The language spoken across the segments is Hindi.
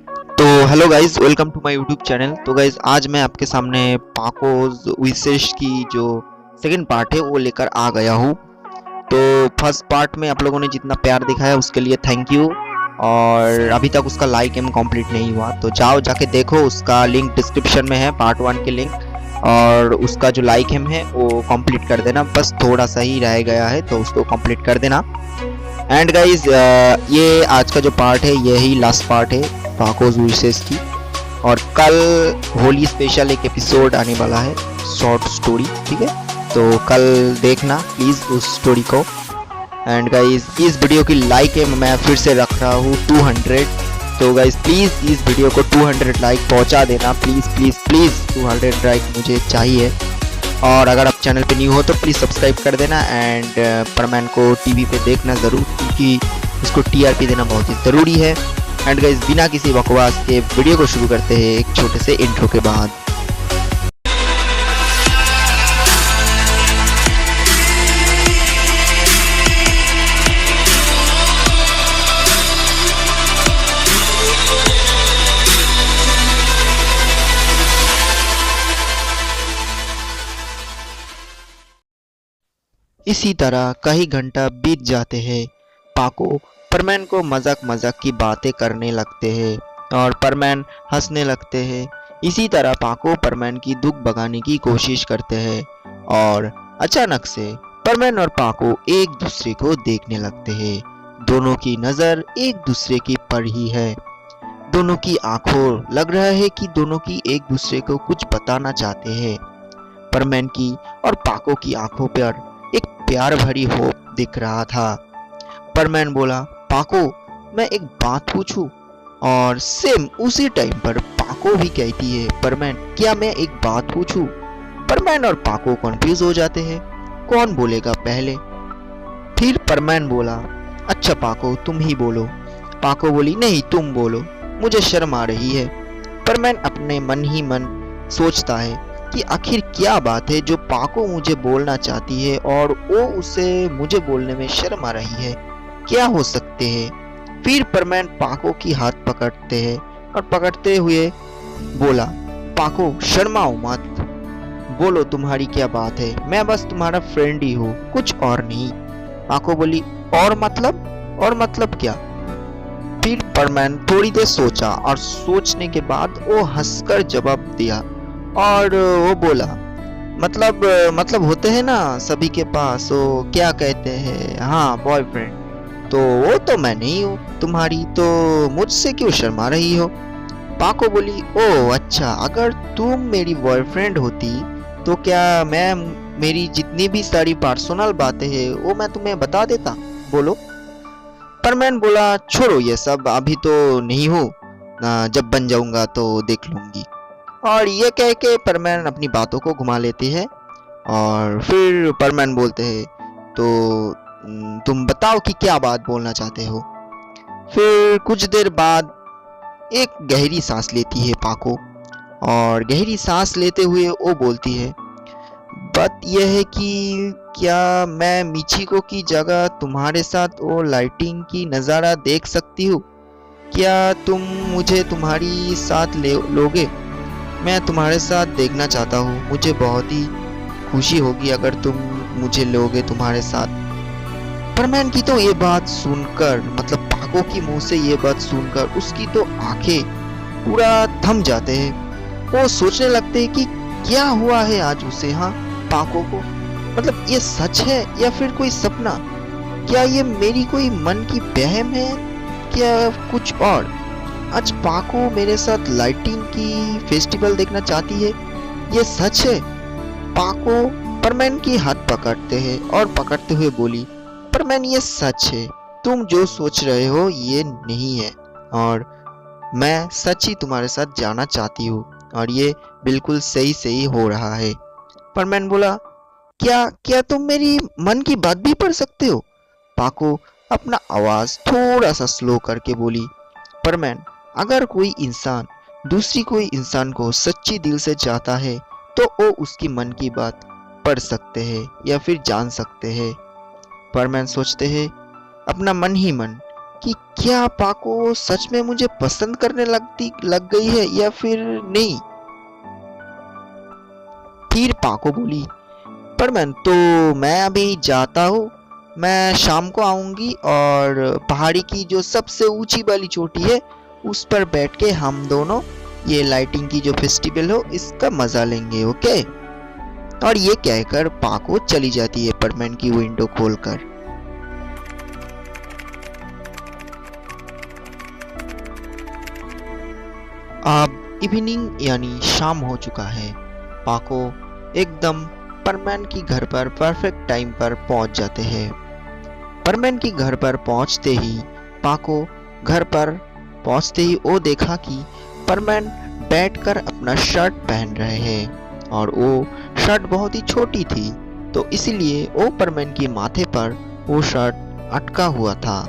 तो hello guys, welcome to my YouTube channel. तो गाइज आज मैं आपके सामने पाकोज विशेष की जो सेकंड पार्ट है वो लेकर आ गया हूँ। तो फर्स्ट पार्ट में आप लोगों ने जितना प्यार दिखाया उसके लिए थैंक यू। और अभी तक उसका लाइक एम कंप्लीट नहीं हुआ तो जाओ जाके देखो, उसका लिंक डिस्क्रिप्शन में है, पार्ट 1 के लिंक। और उसका जो लाइक एम है वो कंप्लीट कर देना, बस थोड़ा सा ही रह गया है तो उसको कंप्लीट कर देना। एंड गाइज ये आज का जो पार्ट है यही लास्ट पार्ट है पाकोज विशेष की। और कल होली स्पेशल एक एपिसोड आने वाला है, शॉर्ट स्टोरी, ठीक है। तो कल देखना प्लीज़ उस स्टोरी को। एंड गाइज इस वीडियो की लाइक है मैं फिर से रख रहा हूँ 200। तो गाइज प्लीज़ इस वीडियो को 200 लाइक पहुँचा देना, प्लीज़ प्लीज़ प्लीज़ 200 लाइक मुझे चाहिए। और अगर आप चैनल पे न्यू हो तो प्लीज़ सब्सक्राइब कर देना। एंड परमैन को टीवी पे देखना ज़रूर, क्योंकि उसको टीआरपी देना बहुत ही ज़रूरी है। एंड गाइस बिना किसी बकवास के वीडियो को शुरू करते हैं एक छोटे से इंट्रो के बाद। इसी तरह कई घंटा बीत जाते हैं। पाको परमैन को मजाक मजाक की बातें करने लगते हैं और परमैन हंसने लगते हैं। इसी तरह पाको परमैन की दुख भगाने की कोशिश करते हैं और अचानक से परमैन और पाको एक दूसरे को देखने लगते हैं। दोनों की नज़र एक दूसरे की पर ही है। दोनों की आंखों लग रहा है कि दोनों की एक दूसरे को कुछ बताना चाहते हैं। परमैन की और पाको की आंखों पर एक प्यार भरी होप दिख रहा था। परमैन बोला, पाको मैं एक बात पूछूं? और सेम उसी टाइम पर पाको भी कहती है, परमैन क्या मैं एक बात पूछूं? परमैन और पाको कंफ्यूज हो जाते हैं, कौन बोलेगा पहले। फिर परमैन बोला, अच्छा पाको तुम ही बोलो। पाको बोली, नहीं तुम बोलो, मुझे शर्म आ रही है। परमैन अपने मन ही मन सोचता है कि आखिर क्या बात है जो पाको मुझे बोलना चाहती है और वो उसे मुझे बोलने में शर्म आ रही है, क्या हो सकते हैं। फिर परमैन पाको की हाथ पकड़ते हैं और पकड़ते हुए बोला, पाको शर्माओ मत, बोलो तुम्हारी क्या बात है, मैं बस तुम्हारा फ्रेंड ही हूँ, कुछ और नहीं। पाको बोली, और मतलब क्या? फिर परमैन थोड़ी देर सोचा और सोचने के बाद वो हंसकर जवाब दिया और वो बोला, मतलब होते हैं ना सभी के पास, वो क्या कहते हैं, हाँ बॉयफ्रेंड। तो वो तो मैं नहीं हूँ तुम्हारी, तो मुझसे क्यों शर्मा रही हो? पाको बोली, ओह अच्छा, अगर तुम मेरी बॉयफ्रेंड होती तो क्या मैं मेरी जितनी भी सारी पर्सनल बातें हैं वो मैं तुम्हें बता देता, बोलो। परमैन बोला, छोड़ो ये सब, अभी तो नहीं हूँ, जब बन जाऊंगा तो देख लूंगी। और ये कह के परमैन अपनी बातों को घुमा लेती है। और फिर परमैन बोलते हैं, तो तुम बताओ कि क्या बात बोलना चाहते हो। फिर कुछ देर बाद एक गहरी सांस लेती है पाको और गहरी सांस लेते हुए वो बोलती है, बात यह है कि क्या मैं मिचिको की जगह तुम्हारे साथ वो लाइटिंग की नज़ारा देख सकती हूँ? क्या तुम मुझे तुम्हारी साथ लोगे? मैं तुम्हारे साथ देखना चाहता हूँ, मुझे बहुत ही खुशी होगी अगर तुम मुझे लोगे तुम्हारे साथ। परमैन की तो ये बात सुनकर, मतलब पाको की मुंह से ये बात सुनकर उसकी तो आंखें पूरा थम जाते हैं। वो सोचने लगते हैं कि क्या हुआ है आज उसे, हाँ पाको को, मतलब ये सच है या फिर कोई सपना? क्या ये मेरी कोई मन की बहम है क्या कुछ और? आज पाको मेरे साथ लाइटिंग की फेस्टिवल देखना चाहती है, ये सच है? पाको परमैन की हाथ पकड़ते हैं और पकड़ते हुए बोली, परमैन ये सच है, तुम जो सोच रहे हो ये नहीं है, और मैं सच ही तुम्हारे साथ जाना चाहती हूँ और ये बिल्कुल सही सही हो रहा है। परमैन बोला, क्या तुम मेरी मन की बात भी पढ़ सकते हो? पाको अपना आवाज थोड़ा सा स्लो करके बोली, परमैन अगर कोई इंसान दूसरी कोई इंसान को सच्ची दिल से चाहता है तो वो उसकी मन की बात पढ़ सकते हैं या फिर जान सकते हैं। परमैन सोचते हैं अपना मन ही मन, कि क्या पाको सच में मुझे पसंद करने लग गई है या फिर नहीं। फिर पाको बोली, परमैन तो मैं अभी जाता हूँ, मैं शाम को आऊंगी और पहाड़ी की जो सबसे ऊंची वाली चोटी है उस पर बैठ के हम दोनों ये लाइटिंग की जो फेस्टिवल हो इसका मजा लेंगे, ओके। और ये कहकर पाको चली जाती है परमैन की विंडो खोलकर। अब इवनिंग यानी शाम हो चुका है। पाको एकदम परमैन की घर पर परफेक्ट टाइम पर पहुंच जाते हैं। परमैन की घर पर पहुंचते ही पाको घर पर पहुंचते ही वो देखा कि परमैन बैठकर अपना शर्ट पहन रहे हैं और वो शर्ट बहुत ही छोटी थी, तो इसलिए वो परमैन की माथे पर वो शर्ट अटका हुआ था।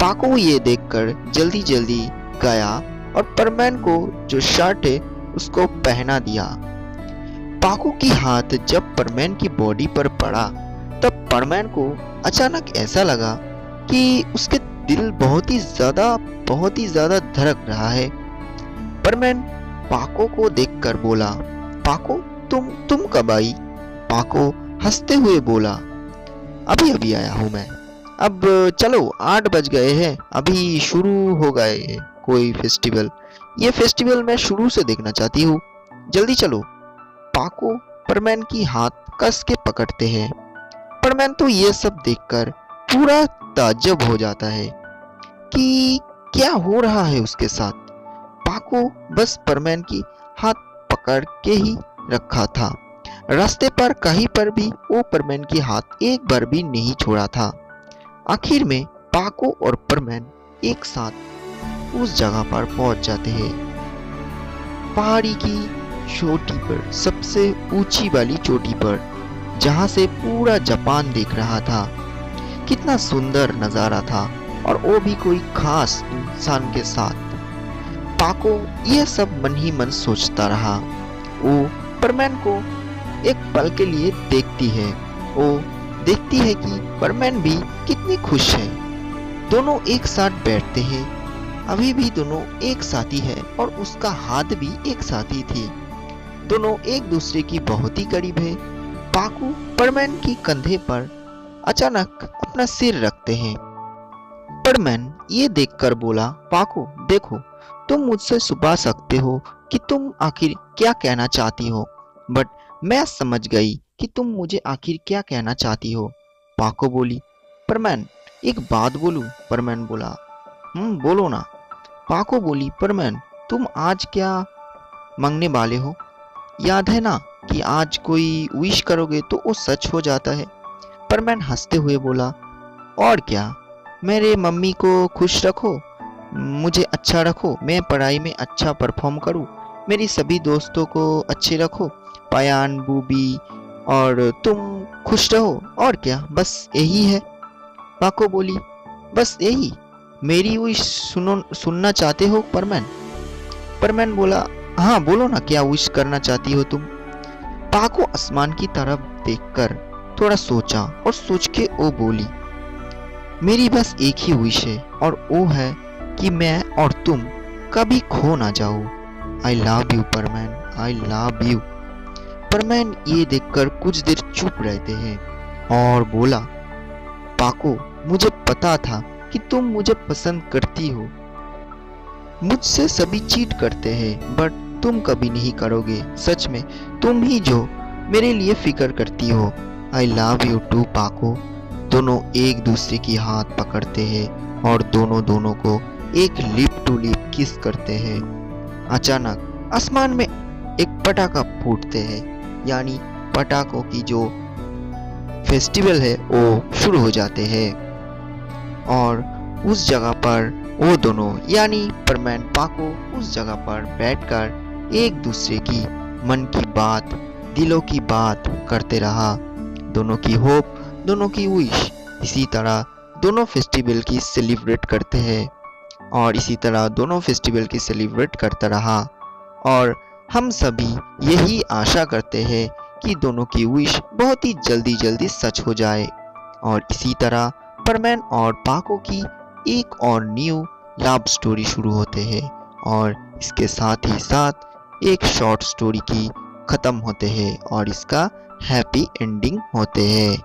पाको ये देखकर जल्दी जल्दी गया और परमैन को जो शर्ट है उसको पहना दिया। पाको की हाथ जब परमैन की बॉडी पर पड़ा तब परमैन को अचानक ऐसा लगा कि उसके दिल बहुत ही ज्यादा धड़क रहा है। परमैन पाको को देखकर बोला, पाको तुम कब आई? पाको हंसते हुए बोला, अभी अभी आया हूं मैं। अब चलो 8 बज गए हैं, अभी शुरू हो गए है कोई फेस्टिवल। ये फेस्टिवल मैं शुरू से देखना चाहती हूँ, जल्दी चलो। पाको परमैन की हाथ कस के पकड़ते हैं। परमैन तो ये सब देखकर पूरा ताज्जुब हो जाता है कि क्या हो रहा है उसके साथ। पाको बस परमैन की हाथ पकड़ के ही रखा था। रास्ते पर कहीं पर भी वो परमैन की हाथ एक बार भी नहीं छोड़ा था। आखिर में पाको और परमैन एक साथ उस जगह पर पहुंच जाते हैं, पहाड़ी की चोटी पर, सबसे ऊंची वाली चोटी पर, जहां से पूरा जापान दिख रहा था। कितना सुंदर नजारा था और वो भी कोई खास इंसान के साथ। पाको यह सब मन ही मन सोचता रहा। वो परमैन को एक पल के लिए देखती है। वो देखती है कि परमैन भी कितनी खुश है। दोनों एक साथ बैठते हैं, अभी भी दोनों एक साथी है और उसका हाथ भी एक साथी थी। दोनों एक दूसरे की बहुत ही करीब है। पाको परमैन की कंधे पर अचानक अपना सिर रखते हैं। परमैन ये देखकर बोला, पाको देखो, तुम मुझसे छुपा सकते हो कि तुम आखिर क्या कहना चाहती हो, बट मैं समझ गई कि तुम मुझे आखिर क्या कहना चाहती हो। पाको बोली, परमैन एक बात बोलूं? परमैन बोला, बोलो ना। पाको बोली, परमैन तुम आज क्या मांगने वाले हो? याद है ना कि आज कोई विश करोगे तो वो सच हो जाता है। परमैन हंसते हुए बोला, और क्या, मेरे मम्मी को खुश रखो, मुझे अच्छा रखो, मैं पढ़ाई में अच्छा परफॉर्म करूं, मेरी सभी दोस्तों को अच्छे रखो, पायान, बूबी और तुम खुश रहो, और क्या, बस यही है। पाको बोली, बस यही? मेरी विश सुनना चाहते हो परमैन? परमैन बोला, हाँ बोलो ना, क्या विश करना चाहती हो तुम? पाको आसमान की तरफ देखकर थोड़ा सोचा और सोच के वो बोली, मेरी बस एक ही विश है और वो है कि मैं और तुम कभी खो ना जाओ। I love you Perman, I love you. Perman ये देखकर कुछ देर चुप रहते हैं और बोला, पाको मुझे पता था कि तुम मुझे पसंद करती हो। मुझसे सभी चीट करते हैं बट तुम कभी नहीं करोगे। सच में तुम ही जो मेरे लिए फिक्र करती हो। आई लव यू टू पाको। दोनों एक दूसरे की हाथ पकड़ते हैं और दोनों को एक लिप टू लिप किस करते हैं। अचानक आसमान में एक पटाखा फूटते हैं, यानी पटाखों की जो फेस्टिवल है वो शुरू हो जाते हैं और उस जगह पर वो दोनों यानी परमैन पाको उस जगह पर बैठकर एक दूसरे की मन की बात, दिलों की बात करते रहा। दोनों की होप, दोनों की विश, इसी तरह दोनों फेस्टिवल की सेलिब्रेट करते हैं और इसी तरह दोनों फेस्टिवल की सेलिब्रेट करता रहा। और हम सभी यही आशा करते हैं कि दोनों की विश बहुत ही जल्दी सच हो जाए। और इसी तरह परमैन और पाको की एक और न्यू लव स्टोरी शुरू होते हैं और इसके साथ ही साथ एक शॉर्ट स्टोरी की खत्म होते हैं और इसका हैप्पी एंडिंग होते हैं।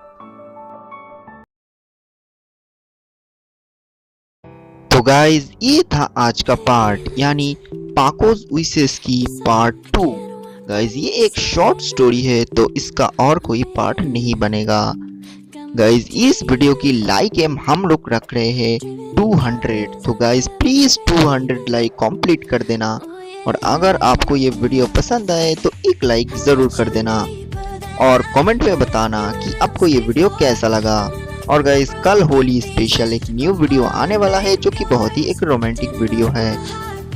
तो गाइज ये था आज का पार्ट यानी पाकोज विशेस की पार्ट 2। गाइज ये एक शॉर्ट स्टोरी है तो इसका और कोई पार्ट नहीं बनेगा। गाइज इस वीडियो की लाइक एम हम लोग रख रहे हैं 200। तो गाइज प्लीज 200 लाइक कंप्लीट कर देना और अगर आपको ये वीडियो पसंद आए तो एक लाइक जरूर कर देना और कमेंट में बताना कि आपको ये वीडियो कैसा लगा। और गाइज कल होली स्पेशल एक न्यू वीडियो आने वाला है जो कि बहुत ही एक रोमांटिक वीडियो है।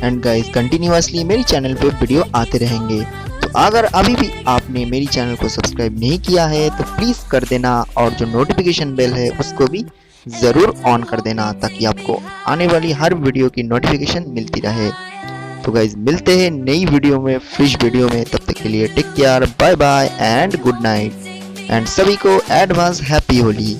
एंड गाइज कंटिन्यूअसली मेरे चैनल पे वीडियो आते रहेंगे। तो अगर अभी भी आपने मेरी चैनल को सब्सक्राइब नहीं किया है तो प्लीज कर देना और जो नोटिफिकेशन बेल है उसको भी जरूर ऑन कर देना ताकि आपको आने वाली हर वीडियो की नोटिफिकेशन मिलती रहे। तो गाइज मिलते हैं नई वीडियो में, फ्रेश वीडियो में। तब तक के लिए take care, bye bye and good night and सभी को एडवांस हैप्पी होली।